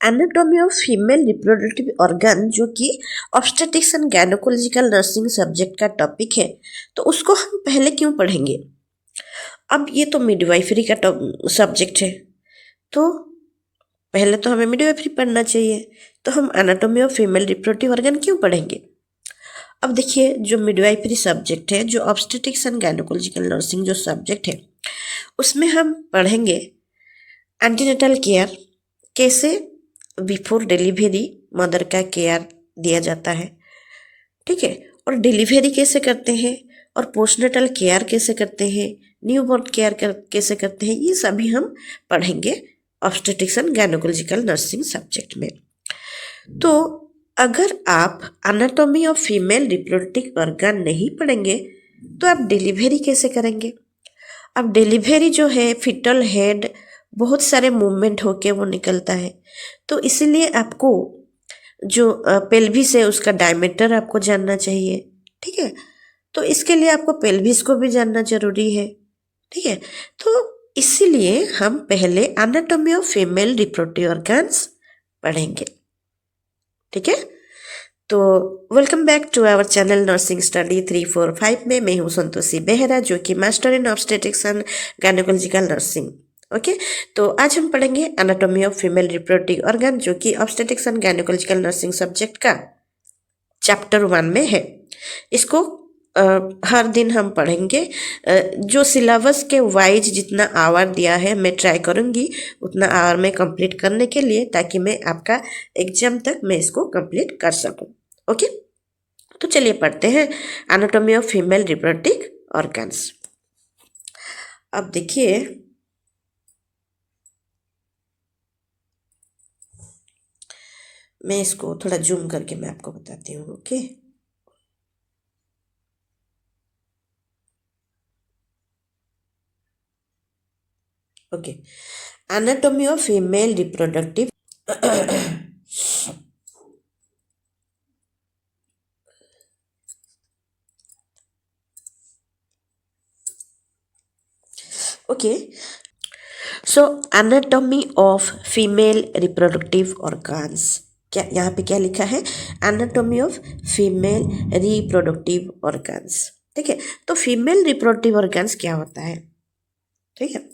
Anatomy of female reproductive organ, जो कि obstetrics and gynaecological nursing subject का topic है, तो उसको हम पहले क्यों पढ़ेंगे? अब ये तो मिडवाइफरी का सब्जेक्ट है, तो पहले तो हमें मिडवाइफरी पढ़ना चाहिए, तो हम anatomy of female reproductive organ क्यों पढ़ेंगे? अब देखिए, जो मिडवाइफरी सब्जेक्ट है, जो ऑब्स्टेट्रिक्स एंड गायनोकोलॉजिकल नर्सिंग जो सब्जेक्ट है, उसमें हम पढ़ेंगे एंटीनेटल केयर, कैसे बिफोर डिलीवरी मदर का केयर दिया जाता है, ठीक है, और डिलीवरी कैसे करते हैं, और पोस्टनेटल केयर कैसे करते हैं, न्यूबॉर्न केयर कैसे करते हैं, ये सभी हम पढ़ेंगे obstetrics and gynaecological nursing subject में। तो अगर आप anatomy of female reproductive organ नहीं पढ़ेंगे तो आप डिलीवरी कैसे करेंगे? अब डिलीवरी जो है, फिटल हेड बहुत सारे मूवमेंट होके वो निकलता है, तो इसीलिए आपको जो पेल्विस है उसका डायमीटर आपको जानना चाहिए, ठीक है। तो इसके लिए आपको पेल्विस को भी जानना जरूरी है, ठीक है। तो इसीलिए हम पहले anatomy of female reproductive organs पढ़ेंगे, ठीक है। तो welcome back to our channel nursing study 345 में मैं हूँ संतोषी बेहरा, जो कि master in obstetrics and gynaecological nursing. Okay, तो आज हम पढ़ेंगे anatomy of female reproductive organ, जो कि obstetrics and gynaecological nursing subject का चैप्टर 1 में है। इसको हर दिन हम पढ़ेंगे। जो सिलेबस के वाइज जितना आवर दिया है मैं ट्राई करूँगी उतना आवर में कंप्लीट करने के लिए, ताकि मैं आपका एग्जाम तक मैं इसको कंप्लीट कर सकूँ। ओके, तो चलिए पढ़ते हैं anatomy of female reproductive organs. अब देखिए, मैं इसको थोड़ा जूम करके मैं आपको बताती हूँ। Okay, okay, anatomy of female reproductive okay, so anatomy of female reproductive organs, क्या यहाँ पे क्या लिखा है? Anatomy of female reproductive organs, ठीक है। तो फीमेल रिप्रोडक्टिव ऑर्गन्स क्या होता है, ठीक है।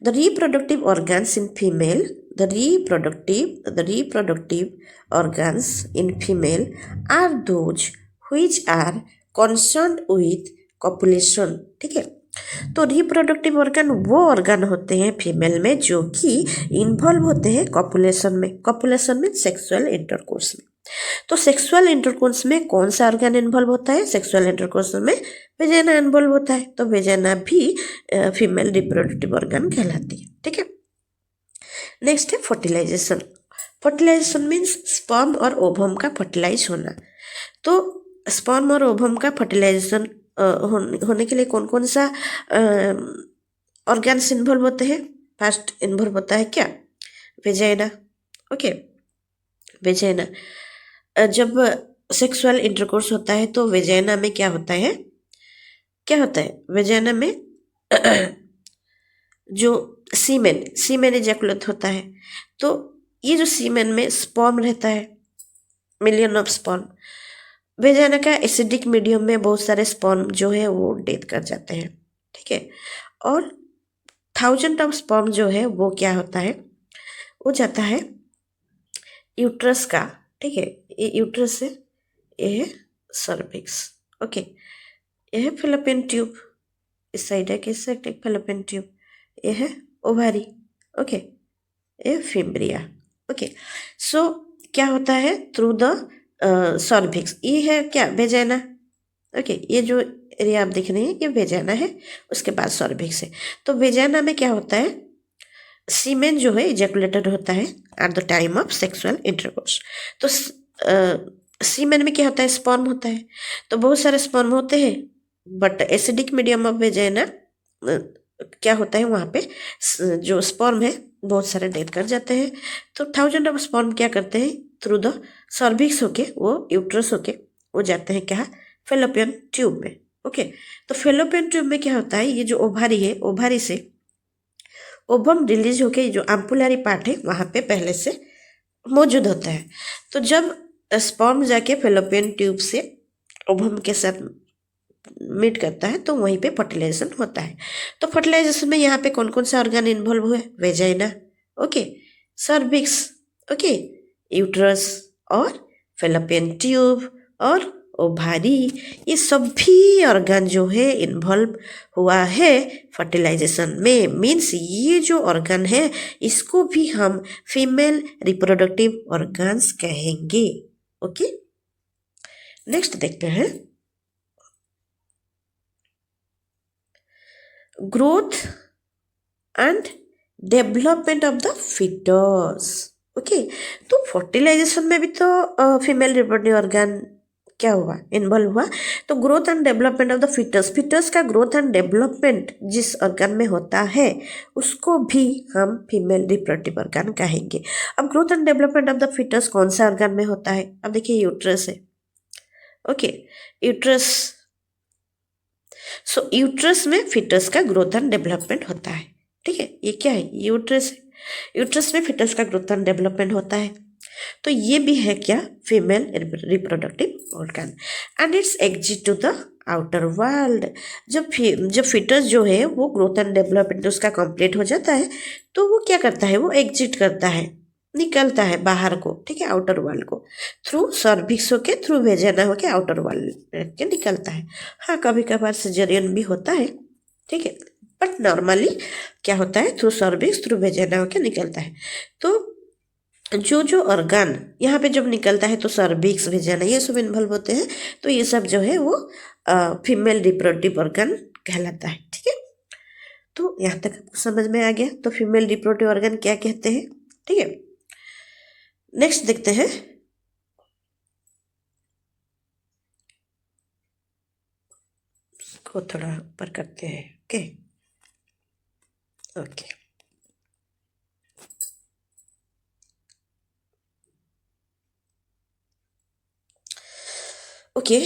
The reproductive organs in female, the reproductive organs in female are those which are concerned with copulation, ठीक है। तो रिप्रोडक्टिव ऑर्गन वो ऑर्गन होते हैं फीमेल में जो कि इन्वॉल्व होते हैं कॉपुलेशन में। कॉपुलेशन में सेक्सुअल इंटरकोर्स में। तो सेक्सुअल इंटरकोर्स में कौन सा ऑर्गन इन्वॉल्व होता है? सेक्सुअल इंटरकोर्स में वेजाइना इन्वॉल्व होता है, तो वेजाइना भी फीमेल रिप्रोडक्टिव ऑर्गन कहलाती है, ठीक है। नेक्स्ट है फर्टिलाइजेशन। फर्टिलाइजेशन मीन्स स्पर्म और ओवम का फर्टिलाइज होना। तो स्पर्म और ओवम का फर्टिलाइजेशन होने के लिए कौन कौन सा ऑर्गन्स इन्वॉल्व होते हैं? फर्स्ट इन्वॉल्व होता है क्या? वेजाइना। Okay, vagina. जब सेक्सुअल इंटरकोर्स होता है तो वेजाइना में क्या होता है? क्या होता है वेजाइना में? जो सीमेन इजैकुलेट होता है, तो ये जो सीमेन में स्पर्म रहता है, मिलियन ऑफ स्पर्म, वेजाइना का एसिडिक मीडियम में बहुत सारे स्पर्म जो है वो डेथ कर जाते हैं, ठीक है। और 1000 ऑफ स्पर्म जो है वो क्या होता है? वो जाता है यूट्रस का, ठीक है। ये यूट्रस है, ये है सर्विक्स। ओके, ये है फेलोपियन ट्यूब, इस साइड है, किस साइड है? Fallopian tube. ये है ओवारी, ओके, ये फिम्ब्रिया। ओके, सो क्या होता है? थ्रू द सर्विक्स, ये है क्या? वेजाइना। ओके, ये जो एरिया आप देख रहे हैं ये वेजाइना है, उसके बाद सर्विक्स है। तो वेजाइना में क्या होता है? सीमेन जो है इजैकुलेटेड होता है at the time of sexual intercourse. तो सीमेन में क्या होता है? स्पर्म होता है। तो बहुत सारे स्पर्म होते हैं, but acidic medium of vagina क्या होता है? वहाँ पे जो स्पर्म है बहुत सारे डेथ कर जाते हैं। तो 1000 ऑफ स्पर्म क्या करते हैं? थ्रू द सर्विक्स होके, वो यूट्रस होके वो जाते हैं क्या? फेलोपियन ट्यूब में। ओके, तो फेलोपियन ट्यूब में क्या होता है? ये जो ओभारी है, ओभारी से ओवम रिलीज होके जो एम्पुलरी पार्ट है वहाँ पे पहले से मौजूद होता है। तो जब स्पर्म जाके फेलोपियन ट्यूब से ओवम के साथ मीट करता है तो वहीं पे फर्टिलाइजेशन होता है। तो फर्टिलाइजेशन में यहाँ पे कौन कौन सा ऑर्गन इन्वॉल्व हुए? Vagina, okay, cervix, okay, uterus और फेलोपियन ट्यूब और ओभारी, ये सभी ऑर्गन जो है इन्वॉल्व हुआ है फर्टिलाइजेशन में। मीन्स ये जो ऑर्गन है इसको भी हम फीमेल रिप्रोडक्टिव ऑर्गन्स कहेंगे। ओके, नेक्स्ट देखते हैं growth and development of the foetus. Okay, तो फर्टिलाइजेशन में भी तो फीमेल रिप्रोडक्टिव ऑर्गन क्या हुआ? इन्वॉल्व हुआ। तो growth and development of the foetus, foetus का ग्रोथ एंड डेवलपमेंट जिस ऑर्गन में होता है उसको भी हम फीमेल रिप्रोडक्टिव ऑर्गन कहेंगे। अब growth and development of the foetus कौन सा ऑर्गन में होता है? अब देखिए यूट्रस है, ओके, यूट्रस। सो यूट्रस में फिटस का ग्रोथ एंड डेवलपमेंट होता है। ठीक है, ये क्या है? यूट्रस है। यूट्रस में फिटस का ग्रोथ एंड डेवलपमेंट होता है। तो ये भी है क्या? Female reproductive organ and its exit to the outer world. जब फिटस जो है वो ग्रोथ एंड डेवलपमेंट उसका कंप्लीट हो जाता है तो वो क्या करता है? वो एग्जिट करता है, निकलता है बाहर को, ठीक है, आउटर वर्ल्ड को, थ्रू सर्विक्स होके, थ्रू वेजाइना होके आउटर वर्ल्ड के निकलता है। हाँ, कभी कभार सिजेरियन भी होता है, ठीक है, बट नॉर्मली क्या होता है? थ्रू सर्विक्स, थ्रू वेजाइना होके निकलता है। तो जो ऑर्गन यहाँ पे जब निकलता है तो सर्विक्स, वेजाइना ये सब इन्वॉल्व होते हैं। तो ये सब जो है वो फीमेल रिप्रोडक्टिव ऑर्गन कहलाता है। ठीक है, तो यहाँ तक आपको समझ में आ गया तो फीमेल रिप्रोडक्टिव ऑर्गन क्या कहते हैं। ठीक है, नेक्स्ट देखते हैं को थोड़ा ऊपर करते हैं। Okay okay, okay,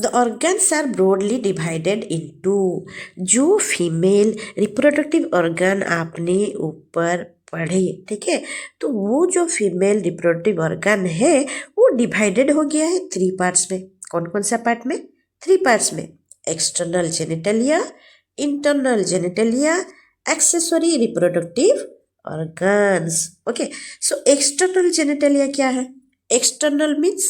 the organs are broadly divided into. जो फीमेल रिप्रोडक्टिव ऑर्गन आपने ऊपर पढ़े, ठीक है, तो वो जो फीमेल रिप्रोडक्टिव ऑर्गन है वो डिवाइडेड हो गया है 3 पार्ट्स में। कौन कौन सा पार्ट में? 3 पार्ट्स में। External genitalia, internal genitalia, accessory reproductive organs. Okay, so external genitalia क्या है? एक्सटर्नल मीन्स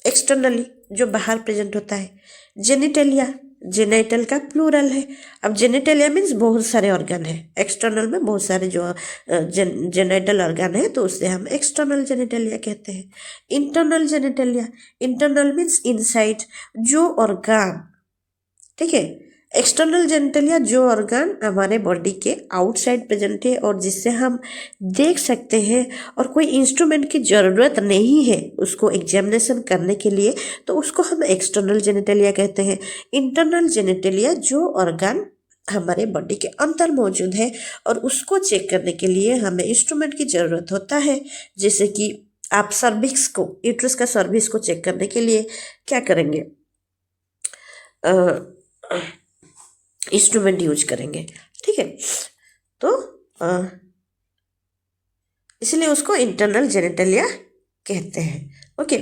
एक्सटर्नली जो बाहर प्रेजेंट होता है। जेनिटलिया, जेनाइटल का प्लूरल है। अब जेनिटलिया मीन्स बहुत सारे ऑर्गन है, एक्सटर्नल में बहुत सारे जो जेनाइटल ऑर्गन है तो उससे हम एक्सटर्नल जेनिटलिया कहते हैं। Internal genitalia, internal means inside जो ऑर्गन, ठीक है, एक्सटर्नल जेनिटलिया जो ऑर्गन हमारे बॉडी के आउटसाइड प्रेजेंट है और जिससे हम देख सकते हैं और कोई इंस्ट्रूमेंट की ज़रूरत नहीं है उसको एग्जामिनेशन करने के लिए, तो उसको हम एक्सटर्नल जेनिटलिया कहते हैं। इंटरनल जेनिटलिया जो ऑर्गन हमारे बॉडी के अंदर मौजूद है और उसको चेक करने के लिए हमें इंस्ट्रूमेंट की ज़रूरत होता है। जैसे कि आप सर्विक्स को, यूट्रस का सर्विक्स को चेक करने के लिए क्या करेंगे? इंस्ट्रूमेंट यूज करेंगे। ठीक है, तो इसलिए उसको इंटरनल जेनिटलिया कहते हैं। ओके,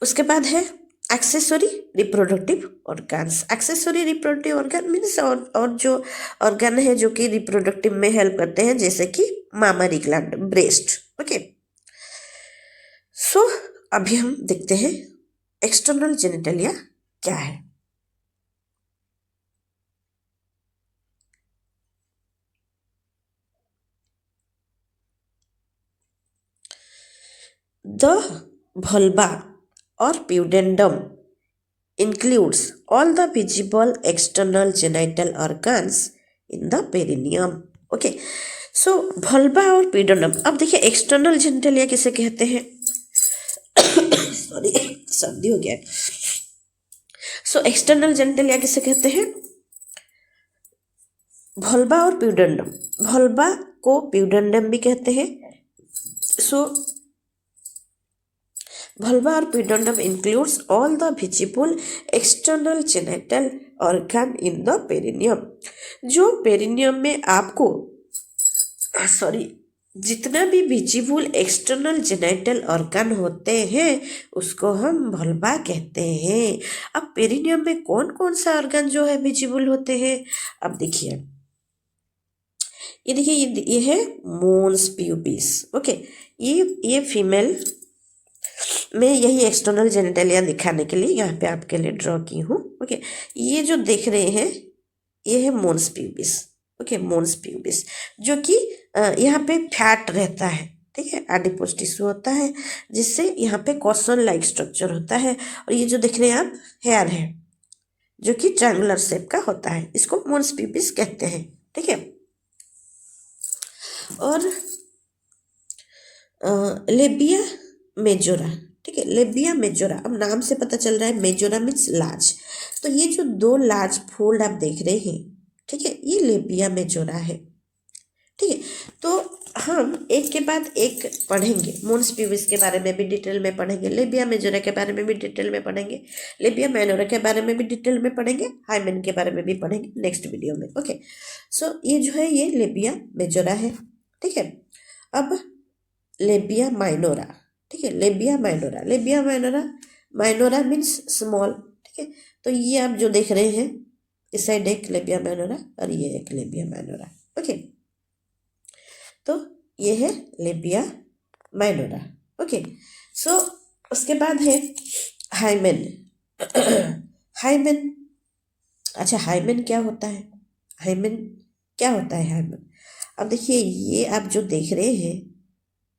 उसके बाद है accessory reproductive organs. Accessory reproductive organ means और जो ऑर्गन है जो कि रिप्रोडक्टिव में हेल्प करते हैं, जैसे कि मामरी ग्लैंड, ब्रेस्ट। ओके, सो अभी हम देखते हैं एक्सटर्नल जेनिटलिया क्या है। The vulva or pudendum includes all the visible external genital organs in the perineum. Okay, so vulva और pudendum। अब देखिए एक्सटर्नल जेनिटलिया किसे कहते हैं? सॉरी, सर्दी हो गया। सो एक्सटर्नल जेनिटलिया किसे कहते हैं? vulva और pudendum। vulva को pudendum भी कहते हैं। सो vulva or pudendum includes all the visible external genital organ in the perineum। जो पेरिनियम में आपको सॉरी, जितना भी विजिबल एक्सटर्नल जेनिटल ऑर्गन होते हैं उसको हम वल्वा कहते हैं। अब पेरिनियम में कौन कौन सा ऑर्गन जो है विजिबल होते हैं, अब देखिए, ये देखिए, ये है मोन्स प्यूबिस। ओके, ये फीमेल में यही एक्सटर्नल जेनिटलिया दिखाने के लिए यहाँ पे आपके लिए ड्रॉ की हूँ। ओके, ये जो देख रहे हैं ये है मोन्स प्यूबिस। ओके, मोन्स प्यूबिस जो कि यहाँ पे फैट रहता है, ठीक है, एडिपोज टिश्यू होता है जिससे यहाँ पे कॉसन लाइक स्ट्रक्चर होता है। और ये जो देख रहे हैं आप हेयर है जो कि ट्रायंगुलर शेप का होता है, इसको मोन्स प्यूबिस कहते हैं, ठीक है। और लेबिया मेजोरा, ठीक है, लेबिया मेजोरा, अब नाम से पता चल रहा है मेजोरा मीन्स लार्ज, तो ये जो दो लार्ज फोल्ड आप देख रहे हैं, ठीक है, ये लेबिया मेजोरा है, ठीक है। तो हम एक के बाद एक पढ़ेंगे, मोन्स प्यूबिस के बारे में भी डिटेल में पढ़ेंगे, लेबिया मेजोरा के बारे में भी डिटेल में पढ़ेंगे, लेबिया माइनोरा के बारे में भी डिटेल में पढ़ेंगे, हाइमेन के बारे में भी पढ़ेंगे नेक्स्ट वीडियो में। ओके, सो ये जो है ये लेबिया मेजोरा है, ठीक है। अब लेबिया माइनोरा, ठीक है, labia minora, labia minora, minora means small, ठीक है। तो ये आप जो देख रहे हैं इस साइड एक लेबिया माइनोरा और ये एक लेबिया माइनोरा। ओके, तो ये है लेबिया माइनोरा। ओके, सो उसके बाद है हाइमेन। हाइमेन, अच्छा हाइमेन क्या होता है, हाइमेन क्या होता है हाइमेन, अब देखिए ये आप जो देख रहे हैं,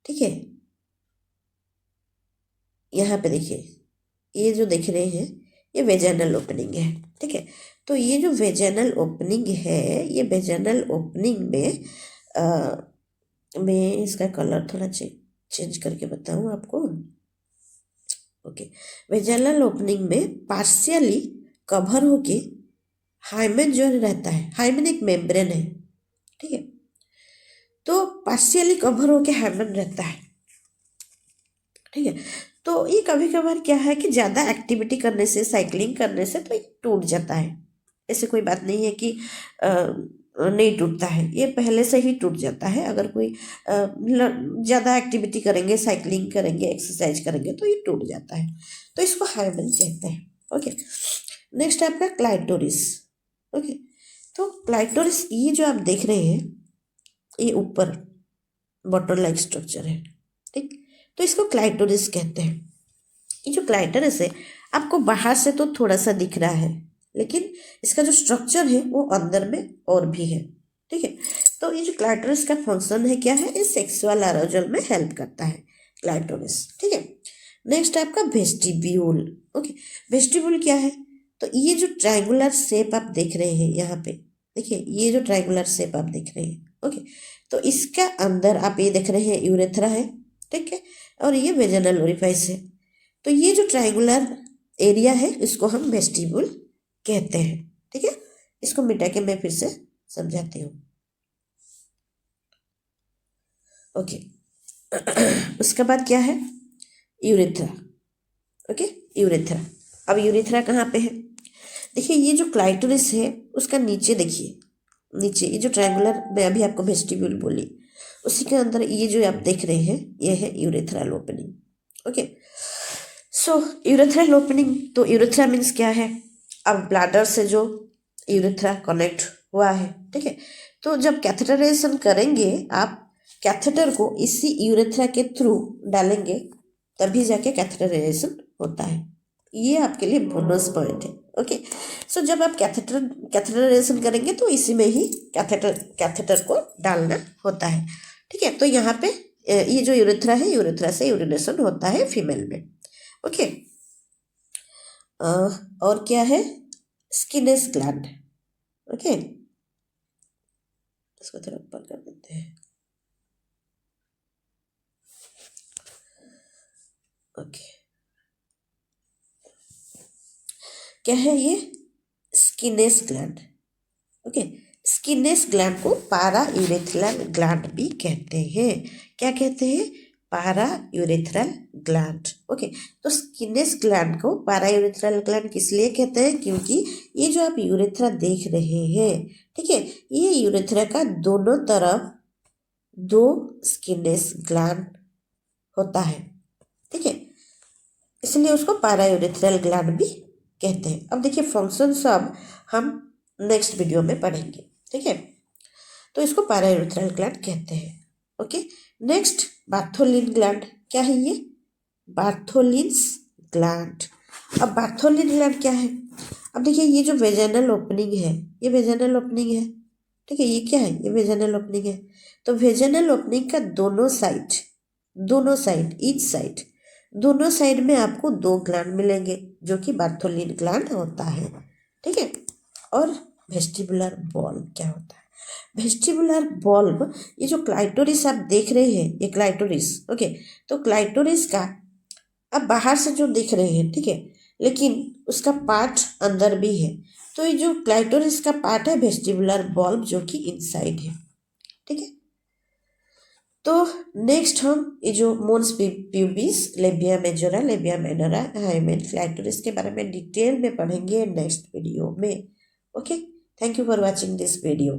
ठीक है, यहाँ पे देखिए ये जो देख रहे हैं ये वेजाइनल ओपनिंग है, ठीक है। तो ये जो वेजाइनल ओपनिंग है, ये वेजाइनल ओपनिंग में मैं इसका कलर थोड़ा चेंज करके बताऊँ आपको। ओके, वेजाइनल ओपनिंग में पार्शियली कवर होके हाइमेन जो रहता है, हाइमेन एक मेम्ब्रेन है, ठीक है, तो पार्शियली कवर होके हाइमेन रहता है, ठीक है। तो ये कभी कभार क्या है कि ज़्यादा एक्टिविटी करने से, साइकिलिंग करने से तो ये टूट जाता है, ऐसे कोई बात नहीं है कि नहीं टूटता है, ये पहले से ही टूट जाता है। अगर कोई ज़्यादा एक्टिविटी करेंगे, साइकिलिंग करेंगे, एक्सरसाइज करेंगे तो ये टूट जाता है, तो इसको हाइमेन कहते हैं। ओके, नेक्स्ट है आपका क्लाइटोरिस। ओके, तो क्लाइटोरिस ये जो आप देख रहे हैं ये ऊपर बॉटल लाइक स्ट्रक्चर है, ठीक, तो इसको क्लाइटोरिस कहते हैं। ये जो क्लाइटोरिस है आपको बाहर से तो थोड़ा सा दिख रहा है, लेकिन इसका जो स्ट्रक्चर है वो अंदर में और भी है, ठीक है। तो ये जो क्लाइटोरिस का फंक्शन है क्या है, ये सेक्सुअल अराउजल में हेल्प करता है क्लाइटोरिस, ठीक है। नेक्स्ट है आपका वेस्टिब्यूल। ओके, वेस्टिब्यूल क्या है, तो ये जो ट्रायंगुलर शेप आप देख रहे हैं यहाँ पे, देखिए ये जो ट्रायंगुलर शेप आप देख रहे हैं, ओके, तो इसका अंदर आप ये देख रहे हैं यूरेथ्रा है, ठीक है, और ये वेजाइनल ओरिफाइस है। तो ये जो ट्रायंगुलर एरिया है इसको हम वेस्टिब्यूल कहते हैं, ठीक है। इसको मिटा के मैं फिर से समझाती हूँ। ओके, उसके बाद क्या है, यूरेथ्रा। ओके, यूरेथ्रा, अब यूरेथ्रा कहाँ पे है, देखिए ये जो क्लाइटोरिस है उसका नीचे देखिए, नीचे ये जो ट्रायंगुलर मैं अभी आपको वेस्टिब्यूल बोली उसी के अंदर ये जो आप देख रहे हैं ये है यूरेथ्रल ओपनिंग। ओके, सो यूरेथ्रल ओपनिंग, तो यूरेथ्रा मीन्स क्या है, अब ब्लैडर से जो यूरेथ्रा कनेक्ट हुआ है, ठीक है, तो जब कैथेटराइजेशन करेंगे आप कैथेटर को इसी यूरेथ्रा के थ्रू डालेंगे तभी जाके कैथेटराइजेशन होता है, ये आपके लिए बोनस पॉइंट है। ओके, सो जब आप कैथेटराइजेशन करेंगे तो इसी में ही कैथेटर को डालना होता है, ठीक है। तो यहाँ पे ये जो यूरेथ्रा है, यूरेथ्रा से यूरिनेशन होता है फीमेल में। ओके, और क्या है, स्किनेस ग्लैंड। ओके, इसको थोड़ा ऊपर कर देते हैं। ओके, क्या है ये, स्किनेस ग्लैंड। ओके, स्किनेस ग्लैंड को पारा यूरेथ्रल ग्लैंड भी कहते हैं, क्या कहते हैं, पारा यूरेथ्रल ग्लैंड। ओके, तो स्किनेस ग्लैंड को पारा यूरेथ्रल ग्लैंड किस लिए कहते हैं, क्योंकि ये जो आप यूरेथ्रा देख रहे हैं, ठीक है, ये यूरेथ्रा का दोनों तरफ दो स्किनेस ग्लैंड होता है, ठीक है, इसलिए उसको पारायूरेथ्रल ग्लैंड भी कहते हैं। अब देखिए फंक्शन सब हम नेक्स्ट वीडियो में पढ़ेंगे, ठीक है। तो इसको पारायूरेथ्रल ग्लैंड कहते हैं। Okay, next Bartholin gland. क्या है ये? Bartholin's gland. अब बार्थोलिन ग्लैंड क्या है? अब देखिए ये जो वेजाइनल ओपनिंग है, ये वेजाइनल ओपनिंग है, ठीक है, ये क्या है? ये वेजाइनल ओपनिंग है। तो वेजाइनल ओपनिंग का दोनों साइड ईच साइड, दोनों साइड में आपको दो ग्लैंड मिलेंगे जो कि बार्थोलिन ग्लैंड होता है, ठीक है। और वेस्टिबुलर बल्ब क्या होता है? वेस्टिबुलर बल्ब, ये जो क्लाइटोरिस आप देख रहे हैं, ये क्लाइटोरिस, ओके, तो क्लाइटोरिस का आप बाहर से जो देख रहे हैं, ठीक है, लेकिन उसका पार्ट अंदर भी है। तो ये जो क्लाइटोरिस का पार्ट है वेस्टिबुलर बल्ब जो कि इनसाइड है, ठीक है। तो नेक्स्ट हम ये जो mons pubis, labia majora, labia minora, hymen, clitoris के बारे में डिटेल में पढ़ेंगे नेक्स्ट वीडियो में। Okay, thank you for watching this video.